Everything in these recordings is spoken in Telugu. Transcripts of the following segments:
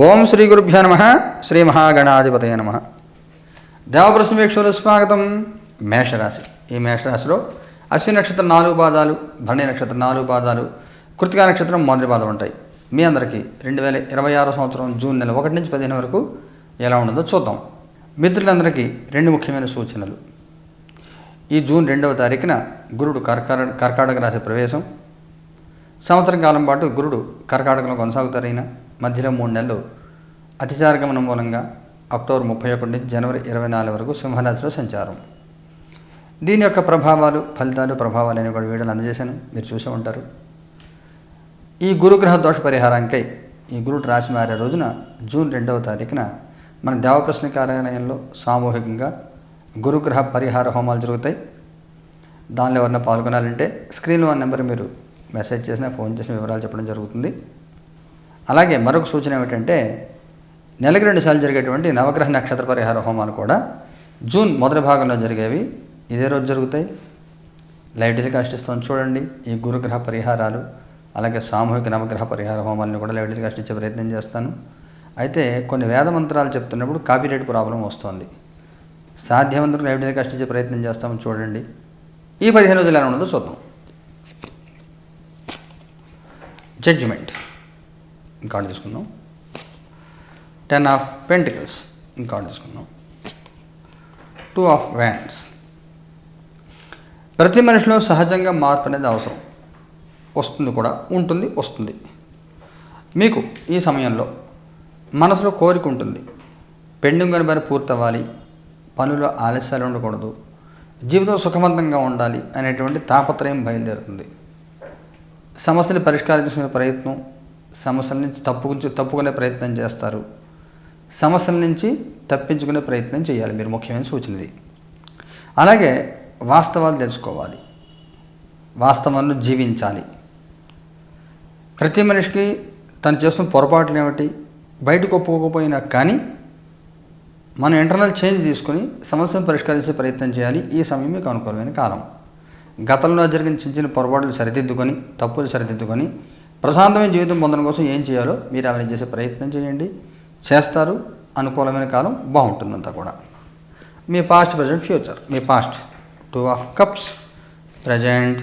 ఓం శ్రీ గురుభ్యో నమ. శ్రీ మహాగణాధిపతయ నమ. దేవప్రశ్న వీక్షకులు స్వాగతం. మేషరాశి. ఈ మేషరాశిలో అశ్విని నక్షత్రం 4 పాదాలు, భరణి నక్షత్రం 4 పాదాలు, కృతికా నక్షత్రం మొదటి పాదం ఉంటాయి. మీ అందరికీ 2026 సంవత్సరం జూన్ నెల 1 నుంచి 15 వరకు ఎలా ఉండదో చూద్దాం. మిత్రులందరికీ 2 ముఖ్యమైన సూచనలు. ఈ జూన్ 2వ తారీఖున గురుడు కర్కాటక రాశి ప్రవేశం. సంవత్సరం కాలం పాటు గురుడు కర్కాటకంలో కొనసాగుతారైన మధ్యలో 3 నెలలు అతిచారగమనం మూలంగా అక్టోబర్ 31 నుంచి జనవరి 24 వరకు సింహరాశిలో సంచారం. దీని యొక్క ప్రభావాలు, ఫలితాలు, ప్రభావాలు అని కూడా వీడియోలు అందజేశాను, మీరు చూసే ఉంటారు. ఈ గురుగ్రహ దోష పరిహారానికై ఈ గురుడు రాశి మారే రోజున జూన్ 2వ తారీఖున మన దేవప్రశ్న కార్యాలయంలో సామూహికంగా గురుగ్రహ పరిహార హోమాలు జరుగుతాయి. దానిలో ఎవరైనా పాల్గొనాలంటే స్క్రీన్లో ఉన్న నెంబర్ మీరు మెసేజ్ చేసినా, ఫోన్ చేసిన వివరాలు చెప్పడం జరుగుతుంది. అలాగే మరొక సూచన ఏమిటంటే నెలకి 2 సార్లు జరిగేటువంటి నవగ్రహ నక్షత్ర పరిహార హోమాలు కూడా జూన్ మొదటి భాగంలో జరిగేవి ఇదే రోజు జరుగుతాయి. లైవ్ టెలికాస్ట్ ఇస్తాను చూడండి. ఈ గురుగ్రహ పరిహారాలు అలాగే సామూహిక నవగ్రహ పరిహార హోమాలను కూడా లైవ్ టెలికాస్ట్ ఇచ్చే ప్రయత్నం చేస్తాను. అయితే కొన్ని వేద మంత్రాలు చెప్తున్నప్పుడు కాపీరైట్ ప్రాబ్లం వస్తుంది. సాధ్యమంతకు లైవ్ టెలికాస్ట్ ఇచ్చే ప్రయత్నం చేస్తాము చూడండి. ఈ 15 రోజులు ఎలా ఉండదో చూద్దాం. జడ్జిమెంట్ ఇంకార్డు తీసుకుందాం. 10 ఆఫ్ పెంటికల్స్ ఇంకార్డు తీసుకుందాం. 2 ఆఫ్ వ్యాండ్స్. ప్రతి మనిషిలో సహజంగా మార్పు అనేది అవసరం, వస్తుంది కూడా, ఉంటుంది, వస్తుంది. మీకు ఈ సమయంలో మనసులో కోరిక ఉంటుంది, పెండింగ్ అని పని పూర్తవ్వాలి, పనుల్లో ఆలస్యాలు ఉండకూడదు, జీవితం సుఖవంతంగా ఉండాలి అనేటువంటి తాపత్రయం బయలుదేరుతుంది. సమస్యని పరిష్కరించుకునే ప్రయత్నం, సమస్యల నుంచి తప్పుకునే ప్రయత్నం చేస్తారు. సమస్యల నుంచి తప్పించుకునే ప్రయత్నం చేయాలి మీరు, ముఖ్యమైన సూచనది. అలాగే వాస్తవాలు తెలుసుకోవాలి, వాస్తవాలను జీవించాలి. ప్రతి మనిషికి తను చేస్తున్న పొరపాట్లు ఏమిటి బయటకు ఒప్పుకోకపోయినా కానీ మనం ఇంటర్నల్ చేంజ్ తీసుకుని సమస్యను పరిష్కరించే ప్రయత్నం చేయాలి. ఈ సమయం మీకు అనుకూలమైన కాలం. గతంలో జరిగిన చిన్న పొరపాట్లు సరిదిద్దుకొని, తప్పులు సరిదిద్దుకొని ప్రశాంతమైన జీవితం పొందడం కోసం ఏం చేయాలో మీరు అవన్నీ చేసే ప్రయత్నం చేయండి, చేస్తారు. అనుకూలమైన కాలం బాగుంటుందంతా కూడా. మీ పాస్ట్, ప్రజెంట్, ఫ్యూచర్. మీ past 2 of cups, present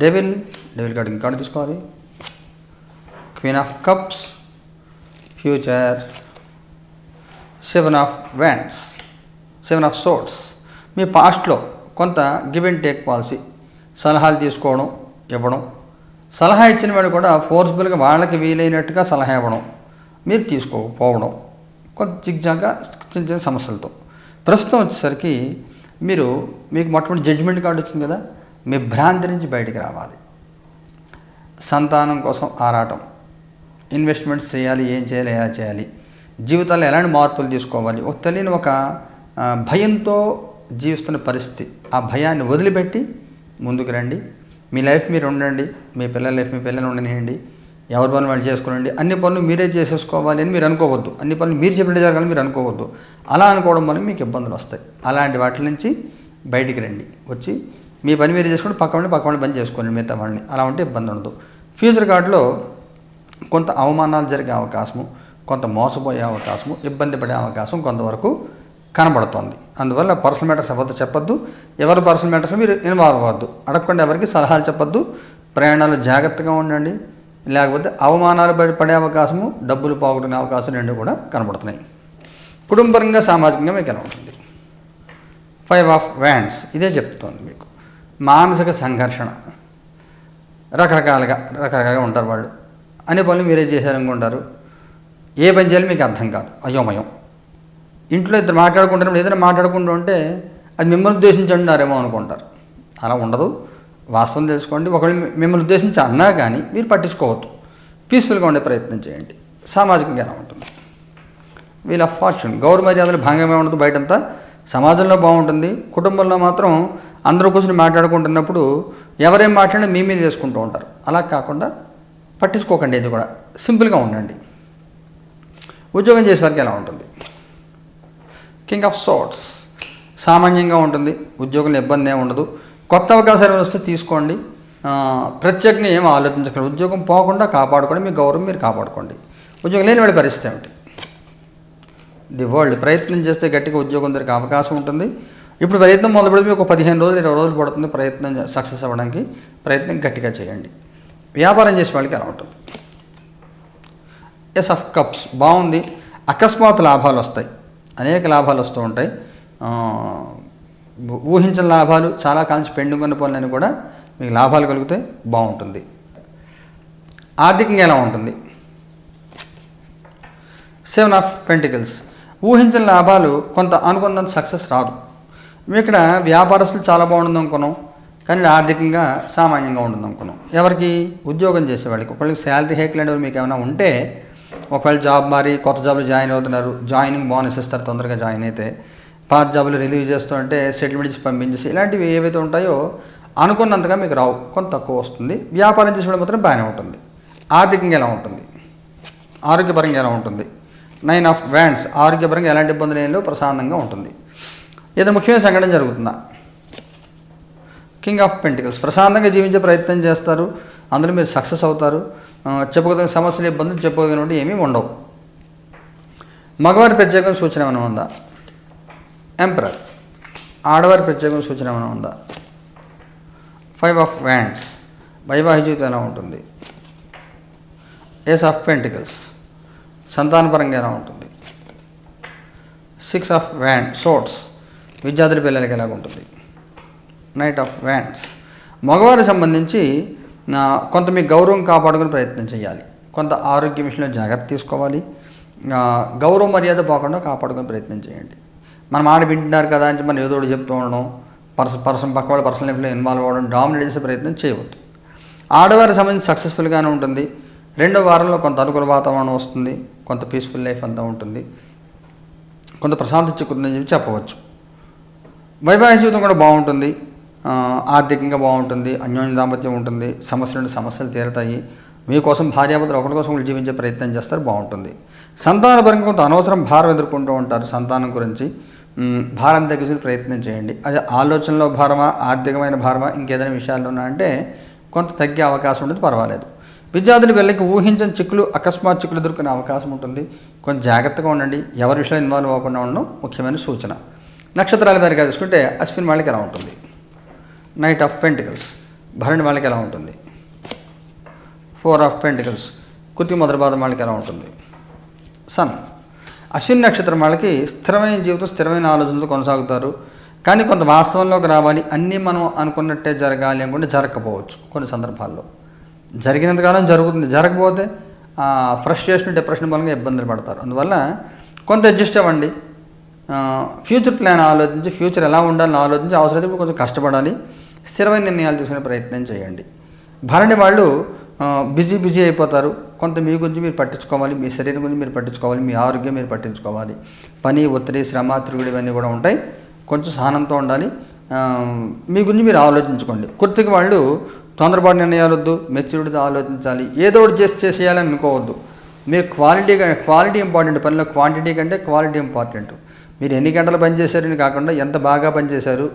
devil card ఇంకార్డు తీసుకోవాలి. Queen of cups, future 7 of wands, 7 of swords. మీ పాస్ట్లో కొంత గివ్ అండ్ టేక్ పాలసీ, సలహాలు తీసుకోవడం, ఇవ్వడం. సలహా ఇచ్చిన వాడు కూడా ఫోర్స్ఫుల్గా వాళ్ళకి వీలైనట్టుగా సలహా ఇవ్వడం, మీరు తీసుకోకపోవడం, కొంత జిగ్జాగా చిన్న సమస్యలతో. ప్రస్తుతం వచ్చేసరికి మీకు మొట్టమొదటి జడ్జిమెంట్ కార్డు వచ్చింది కదా, మీ భ్రాంతి నుంచి బయటికి రావాలి. సంతానం కోసం ఆరాటం, ఇన్వెస్ట్మెంట్స్ చేయాలి, ఏం చేయాలి, ఎలా చేయాలి, జీవితాల్లో ఎలాంటి మార్పులు తీసుకోవాలి, తెలియని ఒక భయంతో జీవిస్తున్న పరిస్థితి. ఆ భయాన్ని వదిలిపెట్టి ముందుకు రండి. మీ లైఫ్ మీరు ఉండండి, మీ పిల్లల లైఫ్ మీ పిల్లలు ఉండనివ్వండి, ఎవరి పనులు వాళ్ళు చేసుకోండి. అన్ని పనులు మీరే చేసేసుకోవాలి అని మీరు అనుకోవద్దు, అన్ని పనులు మీరు చెప్పినట్టు జరగాలని మీరు అనుకోవద్దు. అలా అనుకోవడం వల్ల మీకు ఇబ్బందులు వస్తాయి. అలాంటి వాటి నుంచి బయటికి రండి, వచ్చి మీ పని మీరు చేసుకోండి, పక్క వాళ్ళని పని చేసుకోండి, మిగతా వాళ్ళని. అలా ఉంటే ఇబ్బంది ఉండదు. ఫ్యూచర్ కార్డులో కొంత అవమానాలు జరిగే అవకాశము, కొంత మోసపోయే అవకాశము, ఇబ్బంది పడే అవకాశం కొంతవరకు కనబడుతోంది. అందువల్ల పర్సనల్ మ్యాటర్స్ ఎవరితో చెప్పొద్దు, ఎవరి పర్సనల్ మ్యాటర్స్ మీరు ఇన్వాల్వ్ అవ్వద్దు, అడగకుండా ఎవరికి సలహాలు చెప్పొద్దు. ప్రయాణాలు జాగ్రత్తగా ఉండండి, లేకపోతే అవమానాలు పడే అవకాశము, డబ్బులు పోగొట్టుకునే అవకాశం 2 కూడా కనబడుతున్నాయి. కుటుంబపరంగా, సామాజికంగా మీకు ఎలా ఉంటుంది? 5 ఆఫ్ వ్యాండ్స్ ఇదే చెప్తోంది. మీకు మానసిక సంఘర్షణ, రకరకాలుగా ఉంటారు వాళ్ళు. అన్ని పనులు మీరే చేశారనుకుంటారు, ఏ పని చేయాలి మీకు అర్థం కాదు, అయోమయం. ఇంట్లో ఇద్దరు మాట్లాడుకుంటున్నప్పుడు ఏదైనా మాట్లాడుకుంటూ ఉంటే అది మిమ్మల్ని ఉద్దేశించి అన్నారేమో అనుకుంటారు. అలా ఉండదు, వాస్తవం తెలుసుకోండి. ఒకవేళ మిమ్మల్ని ఉద్దేశించి అన్నా కానీ మీరు పట్టించుకోవద్దు, పీస్ఫుల్గా ఉండే ప్రయత్నం చేయండి. సామాజికంగా ఎలా ఉంటుంది? Wheel of fortune. గౌరవ మర్యాదలు భాగంగా ఉండదు, బయటంతా సమాజంలో బాగుంటుంది. కుటుంబంలో మాత్రం అందరూ కూర్చొని మాట్లాడుకుంటున్నప్పుడు ఎవరేం మాట్లాడినా మీ మీద వేసుకుంటూ ఉంటారు. అలా కాకుండా పట్టించుకోకండి, ఇది కూడా సింపుల్గా ఉండండి. ఉద్యోగం చేసేవారికి ఎలా ఉంటుంది? King of swords. సామాన్యంగా ఉంటుంది, ఉద్యోగంలో ఇబ్బంది ఏమి ఉండదు. కొత్త అవకాశాలు వస్తే తీసుకోండి, ప్రత్యేకంగా ఏం ఆలోచించకండి. ఉద్యోగం పోకుండా కాపాడుకోండి, మీ గౌరవం మీరు కాపాడుకోండి. ఉద్యోగం లేని వాడి పరిస్థితి ఏమిటి? The world. ప్రయత్నం చేస్తే గట్టిగా ఉద్యోగం దొరికే అవకాశం ఉంటుంది. ఇప్పుడు ప్రయత్నం మొదలు పెడితే మీకు ఒక 15 రోజులు 20 రోజులు పడుతుంది ప్రయత్నం సక్సెస్ అవ్వడానికి. ప్రయత్నం గట్టిగా చేయండి. వ్యాపారం చేసే వాళ్ళకి ఎలా ఉంటుంది? ఎస్ ఆఫ్ కప్స్ బాగుంది. అకస్మాత్ లాభాలు వస్తాయి, అనేక లాభాలు వస్తూ ఉంటాయి. ఊహించిన లాభాలు, చాలా కాలం పెండింగ్ ఉన్న పనులని కూడా మీకు లాభాలు కలిగితే బాగుంటుంది. ఆర్థికంగా ఎలా ఉంటుంది? 7 ఆఫ్ పెంటికల్స్. ఊహించిన లాభాలు కొంత అనుకున్నంత సక్సెస్ రాదు. మేము ఇక్కడ వ్యాపారస్తులు చాలా బాగుంటుంది అనుకున్నాం, కానీ ఆర్థికంగా సామాన్యంగా ఉంటుంది అనుకున్నాం. ఎవరికి? ఉద్యోగం చేసేవాళ్ళకి. ఒకవేళకి శాలరీ హైక్ లాంటివి మీకు ఏమైనా ఉంటే, ఒకవేళ జాబ్ మారి కొత్త జాబ్లో జాయిన్ అవుతున్నారు, జాయినింగ్ బోనస్ ఇస్తారు తొందరగా జాయిన్ అయితే, పాత జాబులు రిలీవ్ చేస్తుంటే సెటిల్మెంట్ ఇచ్చి పంపించేసి, ఇలాంటివి ఏవైతే ఉంటాయో అనుకున్నంతగా మీకు రావు, కొంత తక్కువ వస్తుంది. వ్యాపారం చేసేవాళ్ళు మాత్రం బాగానే ఉంటుంది. ఆర్థికంగా ఎలా ఉంటుంది? ఆరోగ్యపరంగా ఎలా ఉంటుంది? 9 ఆఫ్ వ్యాండ్స్. ఆరోగ్యపరంగా ఎలాంటి ఇబ్బందులు ఏం లేవు, ప్రశాంతంగా ఉంటుంది. ఏదో ముఖ్యమైన సంఘటన జరుగుతుందా? King of pentacles. ప్రశాంతంగా జీవించే ప్రయత్నం చేస్తారు, అందులో మీరు సక్సెస్ అవుతారు. చెప్పుకోదగిన సమస్యలు, ఇబ్బందులు చెప్పుకోదగినవి ఏమీ ఉండవు. మగవారి ప్రత్యేకమైన సూచన ఏమైనా ఉందా? ఎంపరర్. ఆడవారి ప్రత్యేకమైన సూచన ఏమైనా ఉందా? 5 ఆఫ్ వ్యాండ్స్. వైవాహిక జీవితం ఎలా ఉంటుంది? Ace of pentacles. సంతానపరంగా ఎలా ఉంటుంది? 6 ఆఫ్ సోర్ట్స్. విద్యార్థుల పిల్లలకి ఎలాగ ఉంటుంది? Knight of wands. మగవారికి సంబంధించి కొంత మీ గౌరవం కాపాడుకునే ప్రయత్నం చేయాలి, కొంత ఆరోగ్య విషయంలో జాగ్రత్త తీసుకోవాలి, గౌరవ మర్యాద పోకుండా కాపాడుకునే ప్రయత్నం చేయండి. మనం ఆడ వింటున్నారు కదా అని మనం ఏదో ఒకటి చెప్తూ ఉండడం, పక్క వాళ్ళ పర్సనల్ లైఫ్లో ఇన్వాల్వ్ అవ్వడం, డామినేట్ చేసే ప్రయత్నం చేయవద్దు. ఆడవారికి సంబంధించి సక్సెస్ఫుల్గానే ఉంటుంది. 2వ వారంలో కొంత అనుకూల వాతావరణం వస్తుంది, కొంత పీస్ఫుల్ లైఫ్ అంతా ఉంటుంది, కొంత ప్రశాంతత చిక్కుతుందని చెప్పవచ్చు. వైవాహిక జీవితం కూడా బాగుంటుంది, ఆర్థికంగా బాగుంటుంది, అన్యోన్య దాంపత్యం ఉంటుంది, సమస్యలు తీరుతాయి. మీకోసం భార్యాభర్తలు ఒకరి కోసం ఒకరు జీవించే ప్రయత్నం చేస్తారు, బాగుంటుంది. సంతానపరంగా కొంత అనవసరం భారం ఎదుర్కొంటూ ఉంటారు. సంతానం గురించి భారం తగ్గించే ప్రయత్నం చేయండి. అదే ఆలోచనలో భారమా, ఆర్థికమైన భారమా, ఇంకేదైనా విషయాల్లో అంటే కొంత తగ్గే అవకాశం ఉంటుంది, పర్వాలేదు. విద్యార్థులు వీళ్ళకి ఊహించని చిక్కులు, అకస్మాత్ చిక్కులు ఎదుర్కొనే అవకాశం ఉంటుంది. కొంచెం జాగ్రత్తగా ఉండండి, ఎవరి విషయంలో ఇన్వాల్వ్ అవ్వకుండా ఉండడం ముఖ్యమైన సూచన. నక్షత్రాల వారిగా తీసుకుంటే అశ్విన్ వాళ్ళకి ఎలా ఉంటుంది? Knight of pentacles. భరణి వాళ్ళకి ఎలా ఉంటుంది? 4 ఆఫ్ పెంటికల్స్. కృతిక మొదటి పాదం వాళ్ళకి ఎలా ఉంటుంది? సన్. అశ్విన్ నక్షత్రం వాళ్ళకి స్థిరమైన జీవితం, స్థిరమైన ఆలోచనలు కొనసాగుతారు, కానీ కొంత వాస్తవంలోకి రావాలి, అన్నీ మనం అనుకున్నట్టే జరగాలి అనుకుంటే జరగకపోవచ్చు. కొన్ని సందర్భాల్లో జరిగినంతకాలం జరుగుతుంది, జరగకపోతే ఫ్రస్ట్రేషన్, డిప్రెషన్ మూలంగా ఇబ్బందులు పడతారు. అందువల్ల కొంత అడ్జస్ట్ అవ్వండి. ఫ్యూచర్ ప్లాన్ ఆలోచించి, ఫ్యూచర్ ఎలా ఉండాలని ఆలోచించి, అవసరమైతే కొంచెం కష్టపడాలి, స్థిరమైన నిర్ణయాలు తీసుకునే ప్రయత్నం చేయండి. భరణి వాళ్ళు బిజీ అయిపోతారు. కొంత మీ గురించి మీరు పట్టించుకోవాలి, మీ శరీరం గురించి మీరు పట్టించుకోవాలి, మీ ఆరోగ్యం మీరు పట్టించుకోవాలి. పని, ఒత్తిడి, శ్రమ, తిరుగుడు ఇవన్నీ కూడా ఉంటాయి. కొంచెం సహనంతో ఉండాలి, మీ గురించి మీరు ఆలోచించుకోండి. కృతిక వాళ్ళు తొందరపాటు నిర్ణయాలు వద్దు, మెచ్యూరిటీతో ఆలోచించాలి, ఏదో ఒకటి చేసేయాలని అనుకోవద్దు. మీరు క్వాలిటీ ఇంపార్టెంట్, పనిలో క్వాంటిటీ కంటే క్వాలిటీ ఇంపార్టెంట్. మీరు ఎన్ని గంటలు పనిచేశారని కాకుండా ఎంత బాగా పనిచేశారు,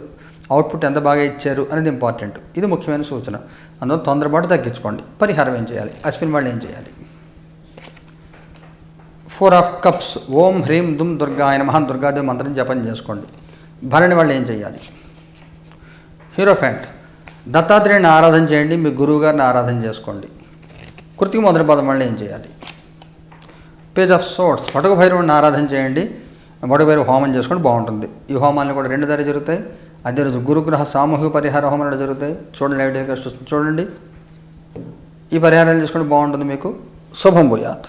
అవుట్పుట్ ఎంత బాగా ఇచ్చారు అనేది ఇంపార్టెంట్. ఇది ముఖ్యమైన సూచన. అందువల్ల తొందరపాటు తగ్గించుకోండి. పరిహారం ఏం చేయాలి? అశ్విన్ వాళ్ళు ఏం చేయాలి? 4 ఆఫ్ కప్స్. ఓం హ్రీం దుమ్ దుర్గాయ నమః దుర్గాదేవి మంత్రం జపం చేసుకోండి. భరణి వాళ్ళు ఏం చేయాలి? హీరోఫెంట్. దత్తాత్రేయుని ఆరాధన చేయండి, మీ గురువు గారిని ఆరాధన చేసుకోండి. కృతిక మొదటి పదం వాళ్ళు ఏం చేయాలి? Page of swords. పటుక భైరవుని ఆరాధన చేయండి, పటుక భైరవ హోమం చేసుకోండి, బాగుంటుంది. ఈ హోమాలను కూడా 2 దారి జరుగుతాయి. అదే రోజు గురుగ్రహ సామూహిక పరిహార హోమాలు జరుగుతాయి. చూడండి, చూడండి, ఈ పరిహారాలు చేసుకోండి, బాగుంటుంది. మీకు శుభం భూయాత్.